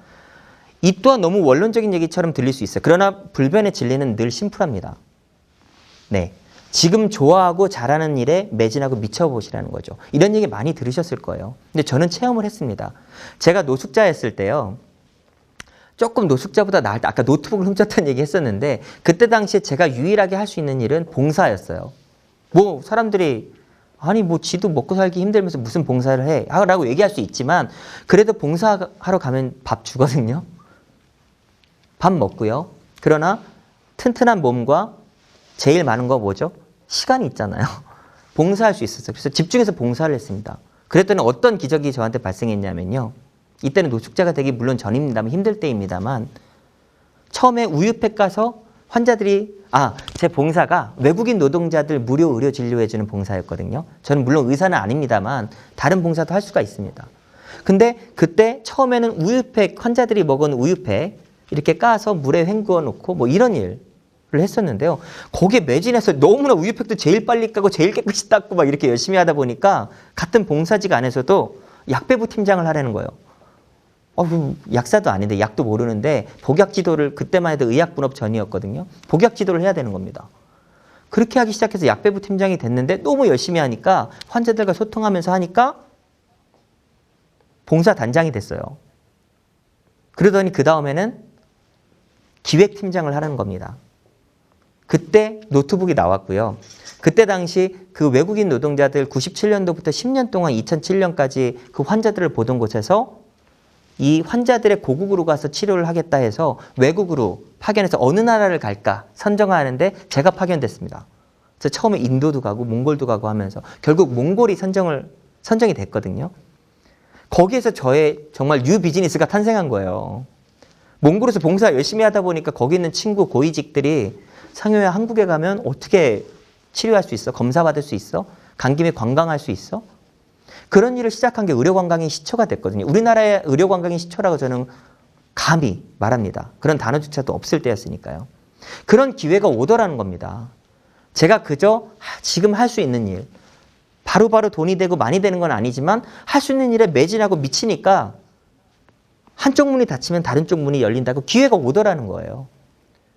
이 또한 너무 원론적인 얘기처럼 들릴 수 있어요. 그러나 불변의 진리는 늘 심플합니다. 네, 지금 좋아하고 잘하는 일에 매진하고 미쳐보시라는 거죠. 이런 얘기 많이 들으셨을 거예요. 근데 저는 체험을 했습니다. 제가 노숙자였을 때요. 조금 노숙자보다 나을 때, 아까 노트북을 훔쳤다는 얘기 했었는데 그때 당시에 제가 유일하게 할 수 있는 일은 봉사였어요. 뭐 사람들이 지도 먹고 살기 힘들면서 무슨 봉사를 해? 라고 얘기할 수 있지만 그래도 봉사하러 가면 밥 주거든요. 밥 먹고요. 그러나 튼튼한 몸과 제일 많은 거 뭐죠? 시간이 있잖아요. 봉사할 수 있었어요. 그래서 집중해서 봉사를 했습니다. 그랬더니 어떤 기적이 저한테 발생했냐면요. 이때는 노숙자가 되기 물론 전입니다만 힘들 때입니다만 처음에 우유팩 가서 환자들이 제 봉사가 외국인 노동자들 무료 의료 진료해주는 봉사였거든요. 저는 물론 의사는 아닙니다만 다른 봉사도 할 수가 있습니다. 근데 그때 처음에는 우유팩, 환자들이 먹은 우유팩 이렇게 까서 물에 헹구어 놓고 뭐 이런 일을 했었는데요. 거기에 매진해서 너무나 우유팩도 제일 빨리 까고 제일 깨끗이 닦고 막 이렇게 열심히 하다 보니까 같은 봉사직 안에서도 약배부 팀장을 하라는 거예요. 약사도 아닌데 약도 모르는데 복약 지도를 그때만 해도 의약분업 전이었거든요. 복약 지도를 해야 되는 겁니다. 그렇게 하기 시작해서 약배부 팀장이 됐는데 너무 열심히 하니까 환자들과 소통하면서 하니까 봉사단장이 됐어요. 그러더니 그 다음에는 기획팀장을 하는 겁니다. 그때 노트북이 나왔고요. 그때 당시 그 외국인 노동자들 97년도부터 10년 동안 2007년까지 그 환자들을 보던 곳에서 이 환자들의 고국으로 가서 치료를 하겠다 해서 외국으로 파견해서 어느 나라를 갈까 선정하는데 제가 파견됐습니다. 그래서 처음에 인도도 가고 몽골도 가고 하면서 결국 몽골이 선정이 됐거든요. 거기에서 저의 정말 뉴 비즈니스가 탄생한 거예요. 몽골에서 봉사 열심히 하다 보니까 거기 있는 친구 고위직들이 상효야 한국에 가면 어떻게 치료할 수 있어? 검사 받을 수 있어? 간 김에 관광할 수 있어? 그런 일을 시작한 게 의료관광의 시초가 됐거든요. 우리나라의 의료관광의 시초라고 저는 감히 말합니다. 그런 단어조차도 없을 때였으니까요. 그런 기회가 오더라는 겁니다. 제가 그저 지금 할 수 있는 일, 바로바로 돈이 되고 많이 되는 건 아니지만 할 수 있는 일에 매진하고 미치니까 한쪽 문이 닫히면 다른 쪽 문이 열린다고 기회가 오더라는 거예요.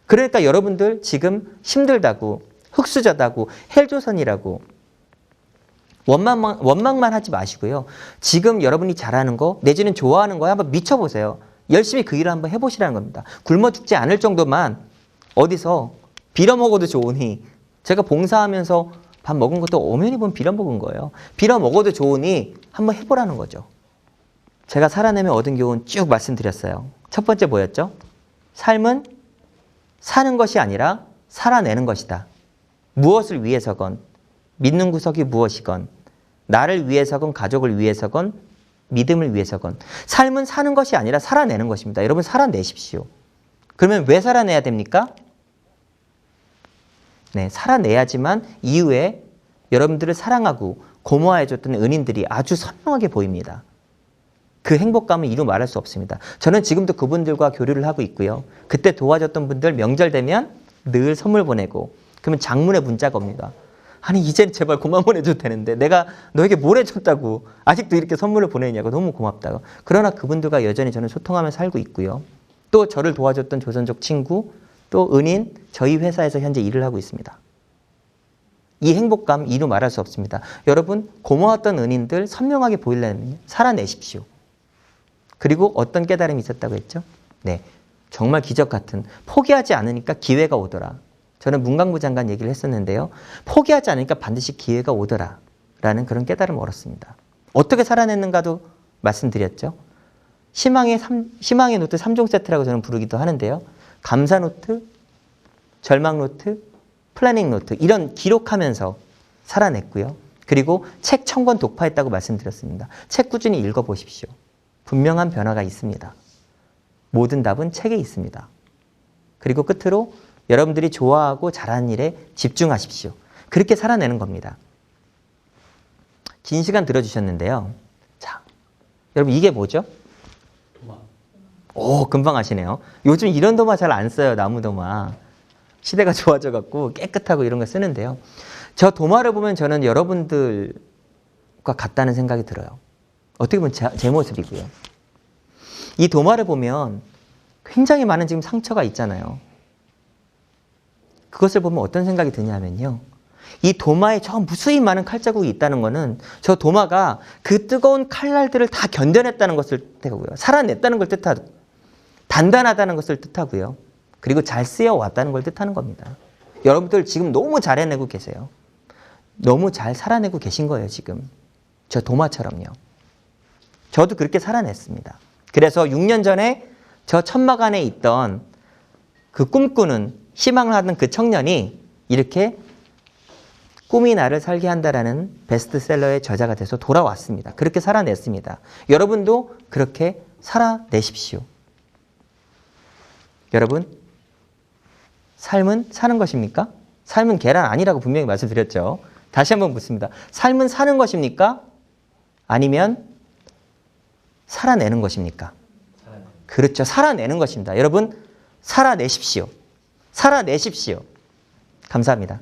그러니까 여러분들 지금 힘들다고 흙수저다고 헬조선이라고 원망만 하지 마시고요. 지금 여러분이 잘하는 거 내지는 좋아하는 거에 한번 미쳐보세요. 열심히 그 일을 한번 해보시라는 겁니다. 굶어 죽지 않을 정도만 어디서 빌어먹어도 좋으니 제가 봉사하면서 밥 먹은 것도 엄연히 보면 빌어먹은 거예요. 빌어먹어도 좋으니 한번 해보라는 거죠. 제가 살아내며 얻은 교훈 쭉 말씀드렸어요. 첫 번째 뭐였죠? 삶은 사는 것이 아니라 살아내는 것이다. 무엇을 위해서건 믿는 구석이 무엇이건 나를 위해서건 가족을 위해서건 믿음을 위해서건 삶은 사는 것이 아니라 살아내는 것입니다. 여러분 살아내십시오. 그러면 왜 살아내야 됩니까? 네, 살아내야지만 이후에 여러분들을 사랑하고 고마워해줬던 은인들이 아주 선명하게 보입니다. 그 행복감은 이루 말할 수 없습니다. 저는 지금도 그분들과 교류를 하고 있고요. 그때 도와줬던 분들 명절 되면 늘 선물 보내고 그러면 장문의 문자가 옵니다. 아니 이젠 제발 그만 보내줘도 되는데 내가 너에게 뭘 해줬다고 아직도 이렇게 선물을 보내냐고 너무 고맙다고. 그러나 그분들과 여전히 저는 소통하면서 살고 있고요. 또 저를 도와줬던 조선족 친구 또 은인 저희 회사에서 현재 일을 하고 있습니다. 이 행복감 이루 말할 수 없습니다. 여러분 고마웠던 은인들 선명하게 보이려면 살아내십시오. 그리고 어떤 깨달음이 있었다고 했죠? 네, 정말 기적 같은 포기하지 않으니까 기회가 오더라. 저는 문광부 장관 얘기를 했었는데요. 포기하지 않으니까 반드시 기회가 오더라 라는 그런 깨달음을 얻었습니다. 어떻게 살아냈는가도 말씀드렸죠. 희망의 노트 3종 세트라고 저는 부르기도 하는데요. 감사 노트, 절망 노트, 플래닝 노트 이런 기록하면서 살아냈고요. 그리고 책 1000권 독파했다고 말씀드렸습니다. 책 꾸준히 읽어보십시오. 분명한 변화가 있습니다. 모든 답은 책에 있습니다. 그리고 끝으로 여러분들이 좋아하고 잘하는 일에 집중하십시오. 그렇게 살아내는 겁니다. 긴 시간 들어주셨는데요. 자, 여러분 이게 뭐죠? 도마. 오, 금방 아시네요. 요즘 이런 도마 잘 안 써요. 나무 도마. 시대가 좋아져갖고 깨끗하고 이런 거 쓰는데요. 저 도마를 보면 저는 여러분들과 같다는 생각이 들어요. 어떻게 보면 제 모습이고요. 이 도마를 보면 굉장히 많은 지금 상처가 있잖아요. 그것을 보면 어떤 생각이 드냐면요. 이 도마에 저 무수히 많은 칼자국이 있다는 것은 저 도마가 그 뜨거운 칼날들을 다 견뎌냈다는 것을 뜻하고요. 살아냈다는 걸 뜻하고 단단하다는 것을 뜻하고요. 그리고 잘 쓰여왔다는 걸 뜻하는 겁니다. 여러분들 지금 너무 잘 해내고 계세요. 너무 잘 살아내고 계신 거예요, 지금. 저 도마처럼요. 저도 그렇게 살아냈습니다. 그래서 6년 전에 저 천막 안에 있던 그 꿈꾸는 희망을 하는 그 청년이 이렇게 꿈이 나를 살게 한다라는 베스트셀러의 저자가 돼서 돌아왔습니다. 그렇게 살아냈습니다. 여러분도 그렇게 살아내십시오. 여러분, 삶은 사는 것입니까? 삶은 계란 아니라고 분명히 말씀드렸죠. 다시 한번 묻습니다. 삶은 사는 것입니까? 아니면 살아내는 것입니까? 그렇죠. 살아내는 것입니다. 여러분, 살아내십시오. 살아내십시오. 감사합니다.